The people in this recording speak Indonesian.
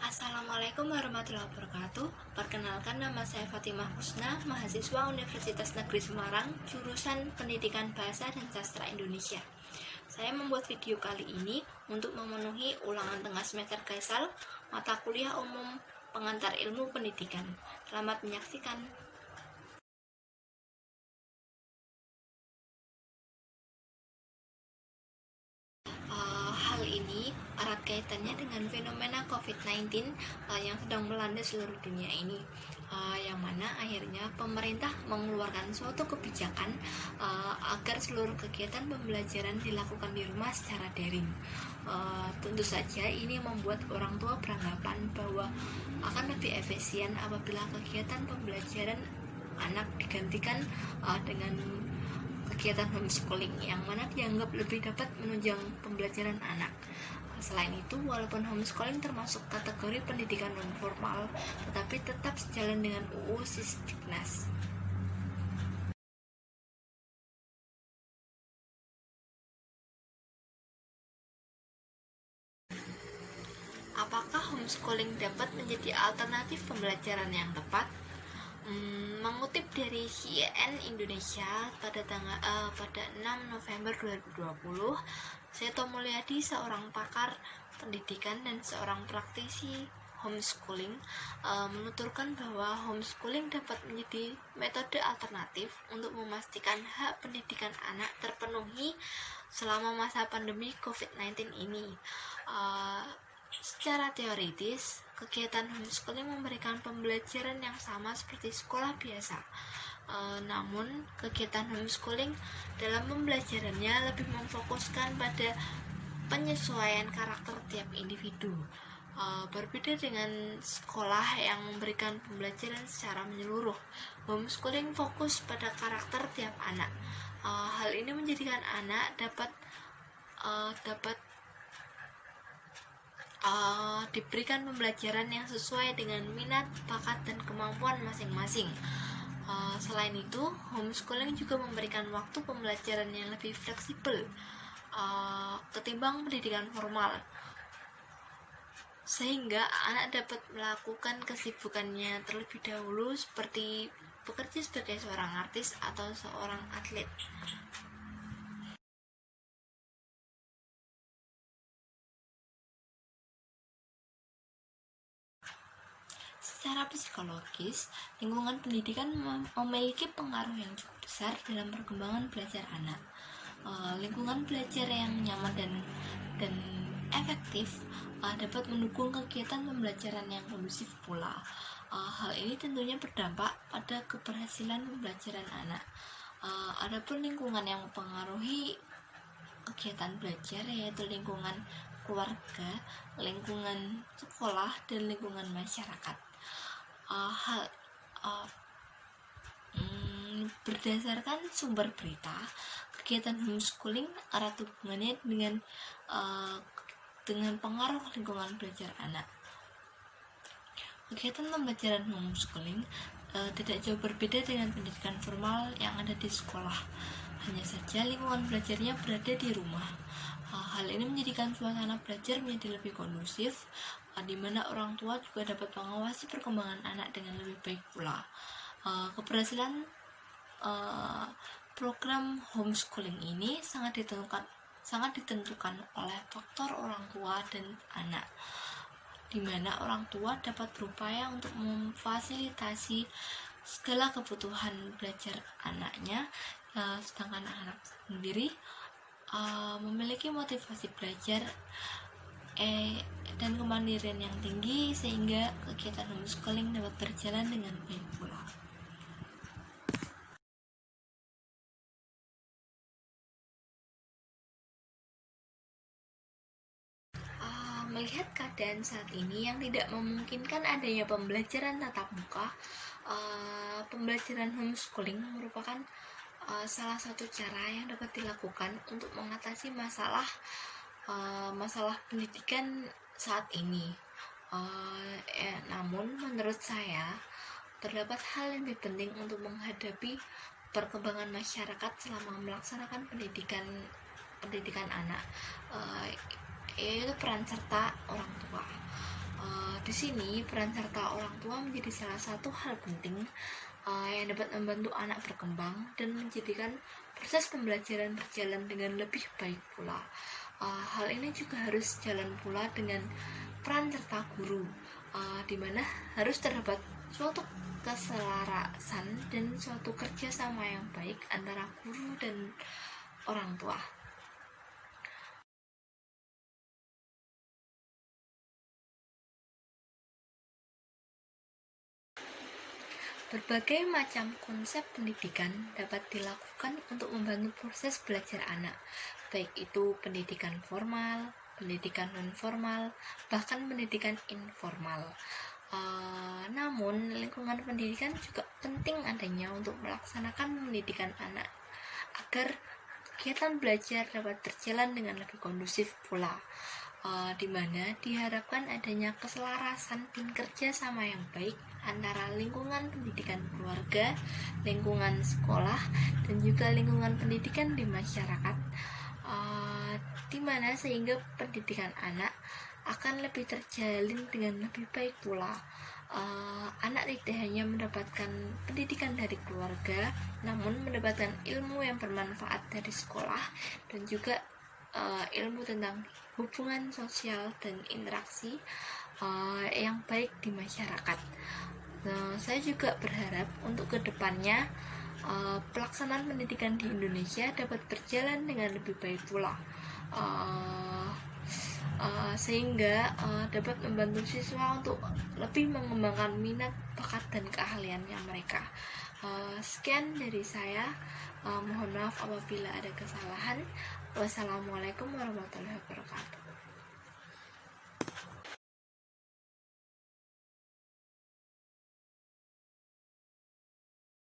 Assalamualaikum warahmatullahi wabarakatuh. Perkenalkan, nama saya Fatimah Husna, mahasiswa Universitas Negeri Semarang, jurusan Pendidikan Bahasa dan Sastra Indonesia. Saya membuat video kali ini untuk memenuhi ulangan tengah semester Gaisal, mata kuliah umum pengantar ilmu pendidikan. Selamat menyaksikan. Hal ini erat kaitannya dengan fenomena COVID-19 yang sedang melanda seluruh dunia ini, yang mana akhirnya pemerintah mengeluarkan suatu kebijakan agar seluruh kegiatan pembelajaran dilakukan di rumah secara daring. Tentu saja ini membuat orang tua beranggapan bahwa akan lebih efisien apabila kegiatan pembelajaran anak digantikan dengan kegiatan homeschooling yang mana dianggap lebih dapat menunjang pembelajaran anak. Selain itu, walaupun homeschooling termasuk kategori pendidikan non formal, tetapi tetap sejalan dengan UU Sisdiknas. Apakah homeschooling dapat menjadi alternatif pembelajaran yang tepat? Mengutip dari CNN Indonesia pada 6 November 2020, Seto Mulyadi, seorang pakar pendidikan dan seorang praktisi homeschooling, menuturkan bahwa homeschooling dapat menjadi metode alternatif untuk memastikan hak pendidikan anak terpenuhi selama masa pandemi COVID-19 ini. Secara teoritis, kegiatan homeschooling memberikan pembelajaran yang sama seperti sekolah biasa. Namun, kegiatan homeschooling dalam pembelajarannya lebih memfokuskan pada penyesuaian karakter tiap individu. Berbeda dengan sekolah yang memberikan pembelajaran secara menyeluruh, homeschooling fokus pada karakter tiap anak. Hal ini menjadikan anak dapat diberikan pembelajaran yang sesuai dengan minat, bakat, dan kemampuan masing-masing. Selain itu, homeschooling juga memberikan waktu pembelajaran yang lebih fleksibel ketimbang pendidikan formal, sehingga anak dapat melakukan kesibukannya terlebih dahulu seperti bekerja sebagai seorang artis atau seorang atlet. Secara psikologis, lingkungan pendidikan memiliki pengaruh yang cukup besar dalam perkembangan belajar anak. Lingkungan belajar yang nyaman dan efektif dapat mendukung kegiatan pembelajaran yang kondusif pula. Hal ini tentunya berdampak pada keberhasilan pembelajaran anak. Adapun lingkungan yang mempengaruhi kegiatan belajar yaitu lingkungan keluarga, lingkungan sekolah, dan lingkungan masyarakat. Berdasarkan sumber berita, kegiatan homeschooling erat hubungannya dengan pengaruh lingkungan belajar anak. Kegiatan pembelajaran homeschooling tidak jauh berbeda dengan pendidikan formal yang ada di sekolah. Hanya saja lingkungan belajarnya berada di rumah. Hal ini menjadikan suasana belajar menjadi lebih kondusif, di mana orang tua juga dapat mengawasi perkembangan anak dengan lebih baik pula. Keberhasilan program homeschooling ini sangat ditentukan oleh faktor orang tua dan anak, di mana orang tua dapat berupaya untuk memfasilitasi segala kebutuhan belajar anaknya, sedangkan anak sendiri memiliki motivasi belajar dan kemandirian yang tinggi sehingga kegiatan homeschooling dapat berjalan dengan baik pula. Melihat keadaan saat ini yang tidak memungkinkan adanya pembelajaran tatap muka, pembelajaran homeschooling merupakan salah satu cara yang dapat dilakukan untuk mengatasi masalah pendidikan saat ini. Namun menurut saya terdapat hal yang lebih penting untuk menghadapi perkembangan masyarakat selama melaksanakan pendidikan anak, yaitu peran serta orang tua. Di sini peran serta orang tua menjadi salah satu hal penting yang dapat membantu anak berkembang dan menjadikan proses pembelajaran berjalan dengan lebih baik pula. Hal ini juga harus jalan pula dengan peran serta guru, di mana harus terdapat suatu keselarasan dan suatu kerjasama yang baik antara guru dan orang tua. Berbagai macam konsep pendidikan dapat dilakukan untuk membantu proses belajar anak, baik itu pendidikan formal, pendidikan non-formal, bahkan pendidikan informal. Namun, lingkungan pendidikan juga penting adanya untuk melaksanakan pendidikan anak agar kegiatan belajar dapat berjalan dengan lebih kondusif pula. Di mana diharapkan adanya keselarasan dan kerjasama yang baik antara lingkungan pendidikan keluarga, lingkungan sekolah, dan juga lingkungan pendidikan di masyarakat, di mana sehingga pendidikan anak akan lebih terjalin dengan lebih baik pula. Anak tidak hanya mendapatkan pendidikan dari keluarga, namun mendapatkan ilmu yang bermanfaat dari sekolah dan juga ilmu tentang hubungan sosial dan interaksi yang baik di masyarakat. Saya juga berharap untuk kedepannya pelaksanaan pendidikan di Indonesia dapat berjalan dengan lebih baik pula, sehingga dapat membantu siswa untuk lebih mengembangkan minat, bakat, dan keahliannya mereka. Sekian dari saya. Mohon maaf apabila ada kesalahan. Wassalamualaikum warahmatullahi wabarakatuh.